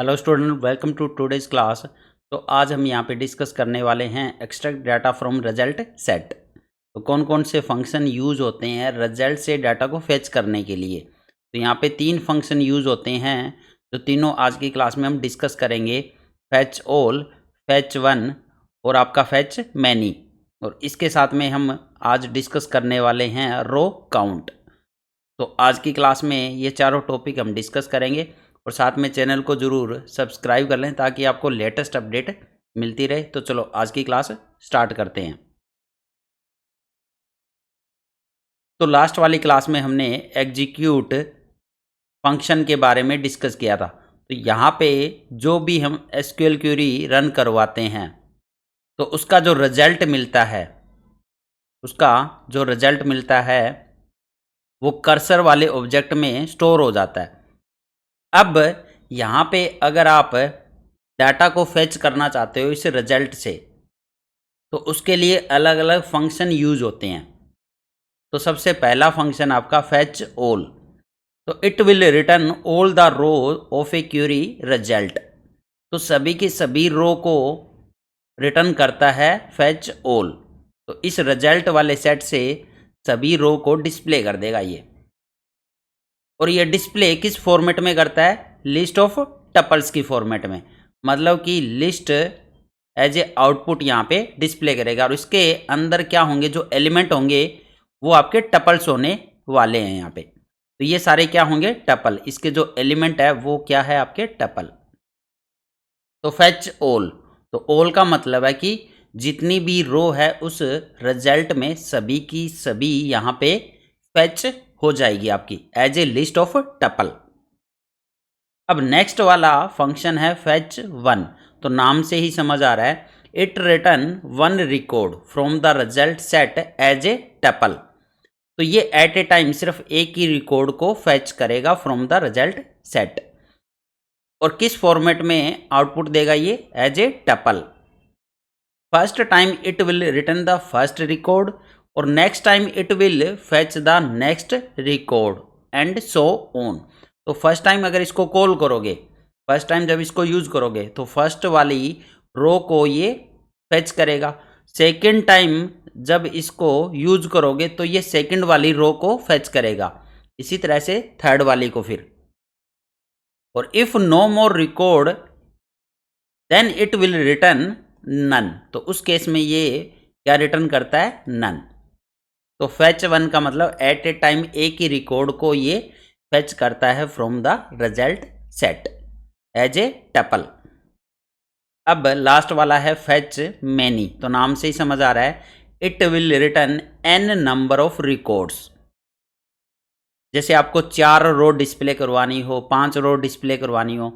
Hello student, welcome to today's class. तो आज हम यहाँ पे डिस्कस करने वाले हैं extract data from result set. तो कौन कौन से फंक्शन यूज होते हैं रिजल्ट से डाटा को फेच करने के लिए। तो यहाँ पे 3 फंक्शन यूज होते हैं जो तीनों आज की क्लास में हम डिस्कस करेंगे। फैच ऑल, फैच वन और आपका फैच मैनी। और इसके साथ में हम आज डिस्कस करने वाले हैं रो काउंट। तो आज की क्लास में ये चारों टॉपिक हम डिस्कस करेंगे और साथ में चैनल को ज़रूर सब्सक्राइब कर लें ताकि आपको लेटेस्ट अपडेट मिलती रहे। तो चलो आज की क्लास स्टार्ट करते हैं। तो लास्ट वाली क्लास में हमने एग्जीक्यूट फंक्शन के बारे में डिस्कस किया था। तो यहाँ पे जो भी हम एसक्यूएल क्वेरी रन करवाते हैं तो उसका जो रिजल्ट मिलता है वो कर्सर वाले ऑब्जेक्ट में स्टोर हो जाता है। अब यहाँ पे अगर आप डाटा को फेच करना चाहते हो इस रिजल्ट से तो उसके लिए अलग अलग फंक्शन यूज होते हैं। तो सबसे पहला फंक्शन आपका फेच ऑल। तो it will return all the row of a query result. तो सभी की सभी रो को रिटर्न करता है फेच ऑल। तो इस रिजल्ट वाले सेट से सभी रो को डिस्प्ले कर देगा ये। और ये डिस्प्ले किस फॉर्मेट में करता है? लिस्ट ऑफ टपल्स की फॉर्मेट में। मतलब कि लिस्ट एज ए आउटपुट यहाँ पे डिस्प्ले करेगा और इसके अंदर क्या होंगे, जो एलिमेंट होंगे वो आपके टपल्स होने वाले हैं यहाँ पे। तो ये सारे क्या होंगे? टपल। इसके जो एलिमेंट है वो क्या है? आपके टपल। तो फेच ऑल, तो ऑल का मतलब है कि जितनी भी रो है उस रिजल्ट में सभी की सभी यहाँ पे फेच हो जाएगी आपकी as a list of tuple. अब नेक्स्ट वाला फंक्शन है फेच वन। तो नाम से ही समझ आ रहा है, it return one record from the result set as a tuple. तो ये एट ए टाइम सिर्फ एक ही रिकॉर्ड को फेच करेगा फ्रॉम द रिजल्ट सेट। और किस फॉर्मेट में आउटपुट देगा ये? As a tuple. First time it will return the first record और next time it will fetch the next record and so on. तो फर्स्ट टाइम अगर इसको कॉल करोगे, फर्स्ट टाइम जब इसको यूज करोगे तो फर्स्ट वाली रो को ये फेच करेगा। सेकेंड टाइम जब इसको यूज करोगे तो ये सेकेंड वाली रो को फेच करेगा। इसी तरह से थर्ड वाली को फिर। और if no more record then it will return none. तो उस केस में ये क्या रिटर्न करता है? नन। तो फेच वन का मतलब एट ए टाइम एक ही रिकॉर्ड को ये फेच करता है from the result set as a tuple. अब लास्ट वाला है फेच मैनी। तो नाम से ही समझ आ रहा है, it will return n number of records. जैसे आपको 4 रो डिस्प्ले करवानी हो, 5 रो डिस्प्ले करवानी हो,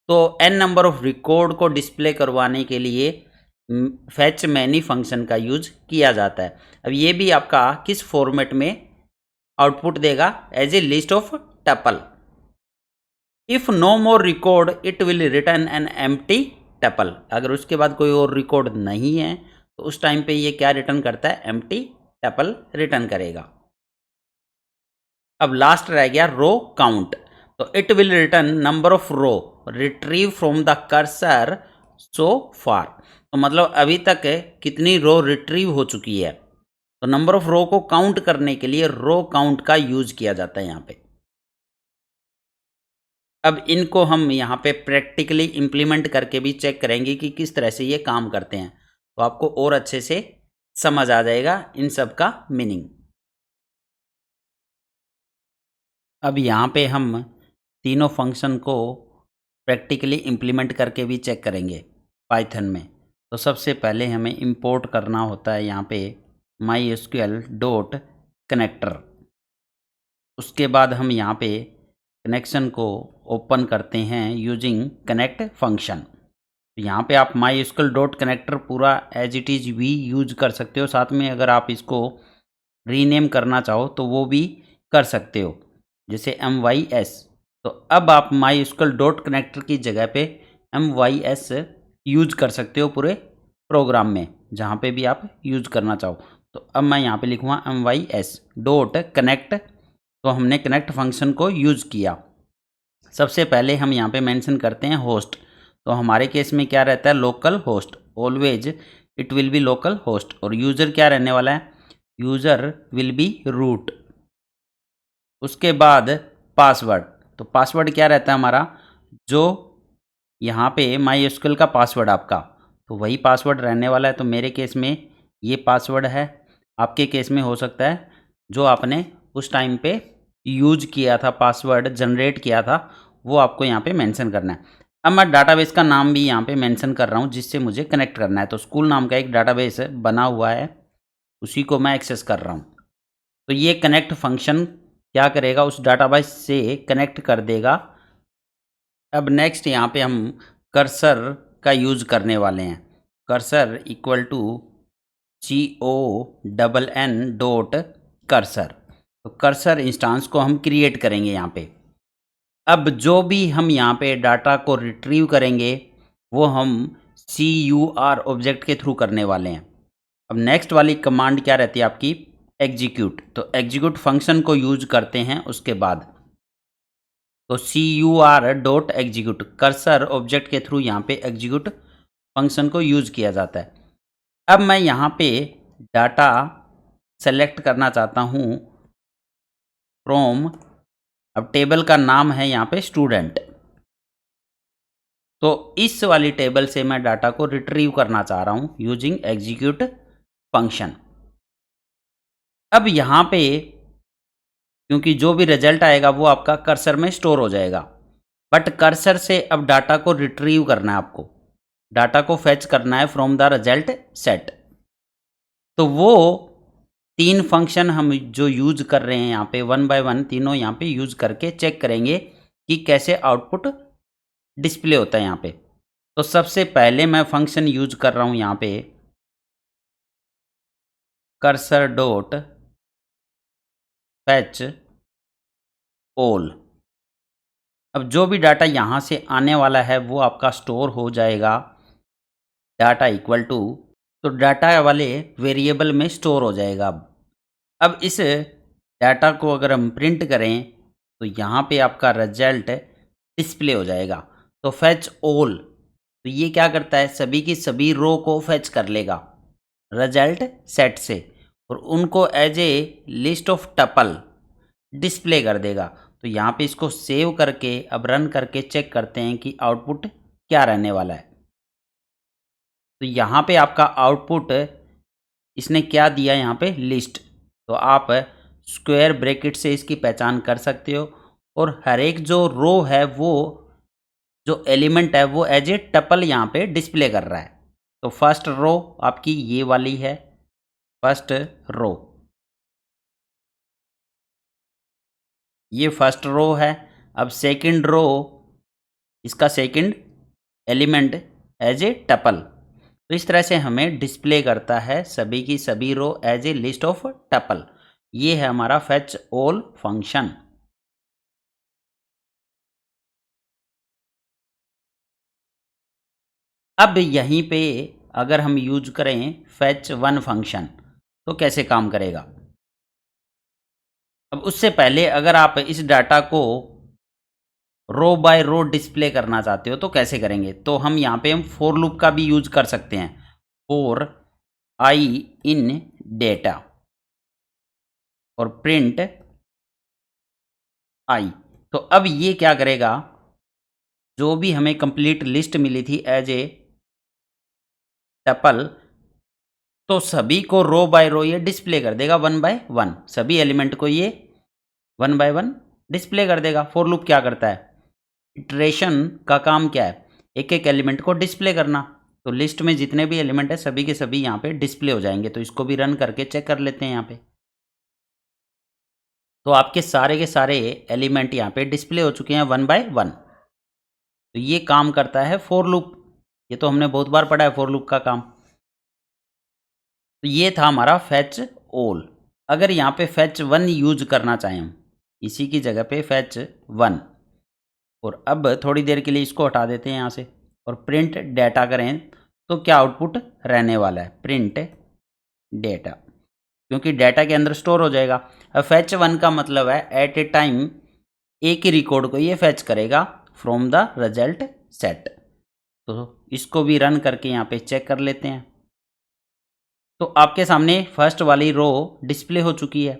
तो एन नंबर ऑफ रिकॉर्ड को डिस्प्ले करवाने के लिए फेच मैनी फंक्शन का यूज किया जाता है। अब ये भी आपका किस फॉर्मेट में आउटपुट देगा? As a list of tuple. If no more record it will return an empty tuple. अगर उसके बाद कोई और रिकॉर्ड नहीं है तो उस टाइम पे ये क्या रिटर्न करता है? एम्प्टी टपल रिटर्न करेगा। अब लास्ट रह गया रो काउंट। तो it will return number of row retrieve from the cursor so far. तो मतलब अभी तक कितनी रो रिट्रीव हो चुकी है। तो नंबर ऑफ रो को काउंट करने के लिए रो काउंट का यूज किया जाता है यहाँ पे। अब इनको हम यहाँ पे प्रैक्टिकली इम्प्लीमेंट करके भी चेक करेंगे कि किस तरह से ये काम करते हैं। तो आपको और अच्छे से समझ आ जाएगा इन सब का मीनिंग। अब यहाँ पे हम तीनों फंक्शन को प्रैक्टिकली इम्प्लीमेंट करके भी चेक करेंगे पाइथन में। तो सबसे पहले हमें इंपोर्ट करना होता है यहाँ पे MySQL डॉट कनेक्टर। उसके बाद हम यहाँ पे कनेक्शन को ओपन करते हैं यूजिंग कनेक्ट फंक्शन। तो यहाँ पे आप MySQL डॉट कनेक्टर पूरा एज इट इज़ भी यूज कर सकते हो। साथ में अगर आप इसको रीनेम करना चाहो तो वो भी कर सकते हो, जैसे MYS। तो अब आप MySQL डॉट कनेक्टर की जगह पे MYS यूज कर सकते हो पूरे प्रोग्राम में, जहाँ पे भी आप यूज करना चाहो। तो अब मैं यहाँ पे लिखूँगा MYS डॉट कनेक्ट। तो हमने कनेक्ट फंक्शन को यूज किया। सबसे पहले हम यहाँ पे मेंशन करते हैं होस्ट। तो हमारे केस में क्या रहता है, local host, always it will be local host. और यूज़र क्या रहने वाला है, यूज़र विल बी रूट। उसके बाद पासवर्ड, तो पासवर्ड क्या रहता है हमारा, जो यहाँ पे MySQL का पासवर्ड आपका, तो वही पासवर्ड रहने वाला है। तो मेरे केस में ये पासवर्ड है, आपके केस में हो सकता है जो आपने उस टाइम पे यूज किया था, पासवर्ड जनरेट किया था, वो आपको यहाँ पे मेंशन करना है। अब मैं डाटाबेस का नाम भी यहाँ पे मेंशन कर रहा हूँ जिससे मुझे कनेक्ट करना है। तो स्कूल नाम का एक डाटाबेस बना हुआ है, उसी को मैं एक्सेस कर रहा हूँ। तो ये कनेक्ट फंक्शन क्या करेगा, उस डाटाबेस से कनेक्ट कर देगा। अब नेक्स्ट यहाँ पे हम कर्सर का यूज़ करने वाले हैं। कर्सर इक्वल टू CONN.कर्सर। तो कर्सर इंस्टेंस को हम क्रिएट करेंगे यहाँ पे। अब जो भी हम यहाँ पे डाटा को रिट्रीव करेंगे वो हम CUR ऑब्जेक्ट के थ्रू करने वाले हैं। अब नेक्स्ट वाली कमांड क्या रहती है आपकी, एग्जीक्यूट। तो एग्जीक्यूट फंक्शन को यूज करते हैं उसके बाद। तो CUR.execute, कर्सर ऑब्जेक्ट के थ्रू यहाँ पे एग्जीक्यूट फंक्शन को यूज किया जाता है। अब मैं यहाँ पे डाटा सेलेक्ट करना चाहता हूँ फ्रॉम, अब टेबल का नाम है यहाँ पे स्टूडेंट। तो इस वाली टेबल से मैं डाटा को रिट्रीव करना चाह रहा हूँ यूजिंग एग्जीक्यूट फंक्शन। अब यहाँ पे क्योंकि जो भी रिजल्ट आएगा वो आपका कर्सर में स्टोर हो जाएगा, बट कर्सर से अब डाटा को रिट्रीव करना है, आपको डाटा को फेच करना है फ्रॉम द रिजल्ट सेट। तो वो 3 फंक्शन हम जो यूज कर रहे हैं यहाँ पे, 1 बाय 1 तीनों यहाँ पे यूज करके चेक करेंगे कि कैसे आउटपुट डिस्प्ले होता है यहाँ पे। तो सबसे पहले मैं फंक्शन यूज कर रहा हूँ यहाँ पे कर्सर डॉट फेच ऑल। अब जो भी डाटा यहाँ से आने वाला है वो आपका स्टोर हो जाएगा, डाटा इक्वल टू, तो डाटा वाले वेरिएबल में स्टोर हो जाएगा। अब इस डाटा को अगर हम प्रिंट करें तो यहाँ पे आपका रिजल्ट डिस्प्ले हो जाएगा। तो फेच ऑल, तो ये क्या करता है, सभी की सभी रो को फेच कर लेगा रिजल्ट सेट से और उनको as a list of tuple display कर देगा। तो यहाँ पे इसको सेव करके अब रन करके चेक करते हैं कि आउटपुट क्या रहने वाला है। तो यहाँ पे आपका आउटपुट इसने क्या दिया, यहाँ पे लिस्ट। तो आप स्क्वायर ब्रैकेट से इसकी पहचान कर सकते हो और हर एक जो रो है वो जो एलिमेंट है वो एज ए टपल यहाँ पे डिस्प्ले कर रहा है। तो फर्स्ट रो आपकी ये वाली है, फर्स्ट रो, ये फर्स्ट रो है। अब सेकंड रो, इसका second element as a tuple. तो इस तरह से हमें डिस्प्ले करता है सभी की सभी row as a list of tuple. ये है हमारा फेच ऑल फंक्शन। अब यहीं पे अगर हम यूज करें फेच वन फंक्शन तो कैसे काम करेगा। अब उससे पहले अगर आप इस डाटा को रो बाय रो डिस्प्ले करना चाहते हो तो कैसे करेंगे, तो हम यहाँ पे हम फॉर लूप का भी यूज कर सकते हैं, फॉर आई इन डेटा और प्रिंट आई। तो अब ये क्या करेगा, जो भी हमें कंप्लीट लिस्ट मिली थी एज ए टपल, तो सभी को रो बाय रो ये डिस्प्ले कर देगा 1 बाय 1, सभी एलिमेंट को ये 1 बाय 1 डिस्प्ले कर देगा। फॉर लूप क्या करता है, इटरेशन का काम क्या है, एक एक एलिमेंट को डिस्प्ले करना। तो लिस्ट में जितने भी एलिमेंट है सभी के सभी यहाँ पे डिस्प्ले हो जाएंगे। तो इसको भी रन करके चेक कर लेते हैं यहाँ पे। तो आपके सारे के सारे एलिमेंट यहाँ पे डिस्प्ले हो चुके हैं 1 बाय 1। तो ये काम करता है फॉर लूप, ये तो हमने बहुत बार पढ़ा है फॉर लूप का काम। तो ये था हमारा फेच ऑल। अगर यहाँ पे फेच वन यूज करना चाहें हम, इसी की जगह पे फेच वन, और अब थोड़ी देर के लिए इसको हटा देते हैं यहाँ से और प्रिंट डेटा करें तो क्या आउटपुट रहने वाला है, प्रिंट डेटा, क्योंकि डेटा के अंदर स्टोर हो जाएगा। अब फेच वन का मतलब है एट ए टाइम एक ही रिकॉर्ड को ये फैच करेगा फ्रॉम द रिजल्ट सेट। तो इसको भी रन करके यहाँ पे चेक कर लेते हैं। तो आपके सामने फर्स्ट वाली रो डिस्प्ले हो चुकी है।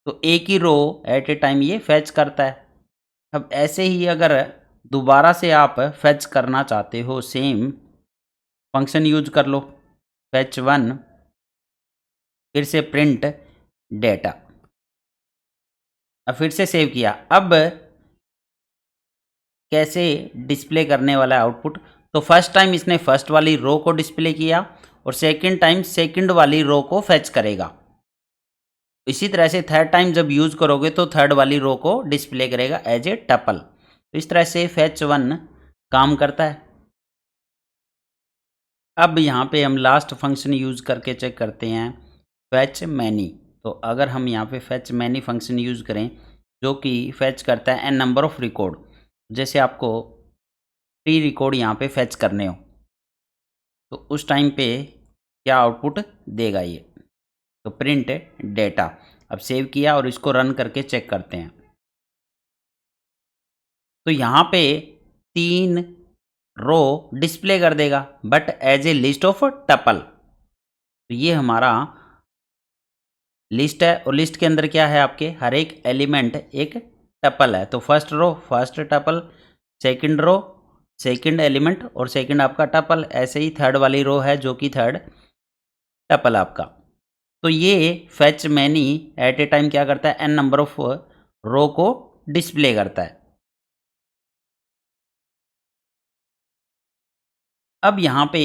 तो एक ही रो एट ए टाइम ये फैच करता है। अब ऐसे ही अगर दोबारा से आप फैच करना चाहते हो, सेम फंक्शन यूज कर लो, फैच 1, फिर से प्रिंट डेटा, अब फिर से सेव किया। अब कैसे डिस्प्ले करने वाला है आउटपुट? तो फर्स्ट टाइम इसने फर्स्ट वाली रो को डिस्प्ले किया और सेकंड टाइम सेकंड वाली रो को फैच करेगा। इसी तरह से थर्ड टाइम जब यूज करोगे तो थर्ड वाली रो को डिस्प्ले करेगा एज ए टपल। तो इस तरह से फैच 1 काम करता है। अब यहाँ पे हम लास्ट फंक्शन यूज करके चेक करते हैं, फैच मैनी। तो अगर हम यहाँ पे फैच मैनी फंक्शन यूज करें जो कि फैच करता है एन नंबर ऑफ रिकॉर्ड, जैसे आपको 3 रिकॉर्ड यहाँ पे फैच करने हो तो उस टाइम पे क्या आउटपुट देगा ये? तो प्रिंट डेटा। अब सेव किया और इसको रन करके चेक करते हैं। तो यहाँ पे 3 रो डिस्प्ले कर देगा but as a list of tuple. तो ये हमारा लिस्ट है और लिस्ट के अंदर क्या है, आपके हर एक एलिमेंट एक टपल है। तो first row first tuple, second row second element और सेकंड आपका टपल। ऐसे ही थर्ड वाली रो है जो कि थर्ड टपल आपका। तो ये fetch many at a time क्या करता है, एन नंबर ऑफ रो को डिस्प्ले करता है। अब यहाँ पे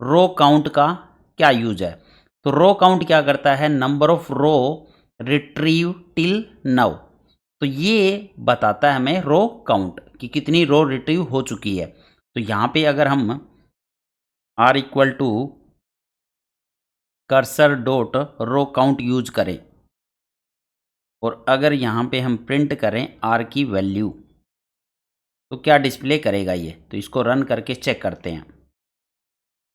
रो काउंट का क्या यूज है? तो रो काउंट क्या करता है, number of row retrieve till now. तो ये बताता है हमें रो काउंट कि कितनी रो रिट्रीव हो चुकी है। तो यहाँ पे अगर हम r equal to cursor dot row count use करें और अगर यहाँ पे हम प्रिंट करें आर की वैल्यू, तो क्या डिस्प्ले करेगा ये? तो इसको रन करके चेक करते हैं।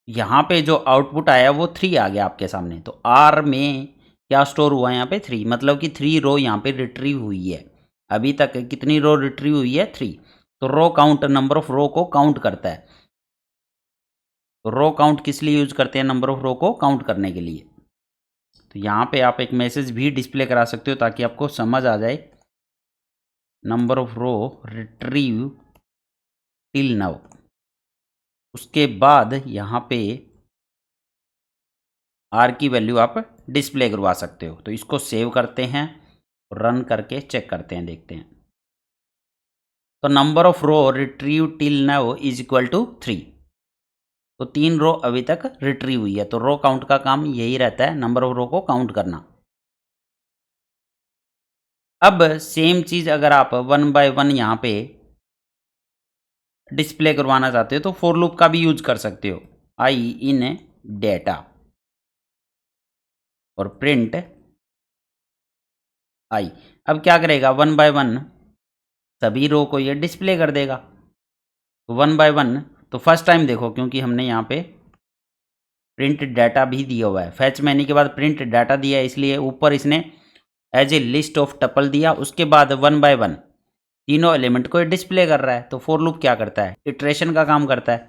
यहाँ पे जो आउटपुट आया वो 3 आ गया आपके सामने। तो आर में क्या स्टोर हुआ है यहाँ पे 3, मतलब कि 3 रो यहाँ पे रिट्रीव हुई है। अभी तक कितनी रो रिट्रीव हुई है? 3। तो रो काउंट नंबर ऑफ रो को काउंट करता है। तो रो काउंट किस लिए यूज करते हैं? नंबर ऑफ रो को काउंट करने के लिए। तो यहाँ पे आप एक मैसेज भी डिस्प्ले करा सकते हो ताकि आपको समझ आ जाए, number of row retrieve till now. उसके बाद यहाँ पे आर की वैल्यू आप डिस्प्ले करवा सकते हो। तो इसको सेव करते हैं और रन करके चेक करते हैं, देखते हैं। तो number of row retrieve till now is equal to 3। तो 3 रो अभी तक रिट्रीव हुई है। तो रो काउंट का काम यही रहता है, नंबर ऑफ रो को काउंट करना। अब सेम चीज अगर आप 1 बाय 1 यहाँ पे डिस्प्ले करवाना चाहते हो तो फॉर लूप का भी यूज कर सकते हो, आई इन डेटा और प्रिंट आई। अब क्या करेगा, 1 बाय 1 सभी रो को ये डिस्प्ले कर देगा। तो 1 बाय 1 तो फर्स्ट टाइम देखो, क्योंकि हमने यहाँ पे प्रिंट डाटा भी दिया हुआ है, फैच मैनी के बाद प्रिंट डाटा दिया है, इसलिए ऊपर इसने as a list of tuple दिया। उसके बाद 1 बाय 1 तीनों एलिमेंट को डिस्प्ले कर रहा है। तो फॉर लूप क्या करता है, इटरेशन का काम करता है।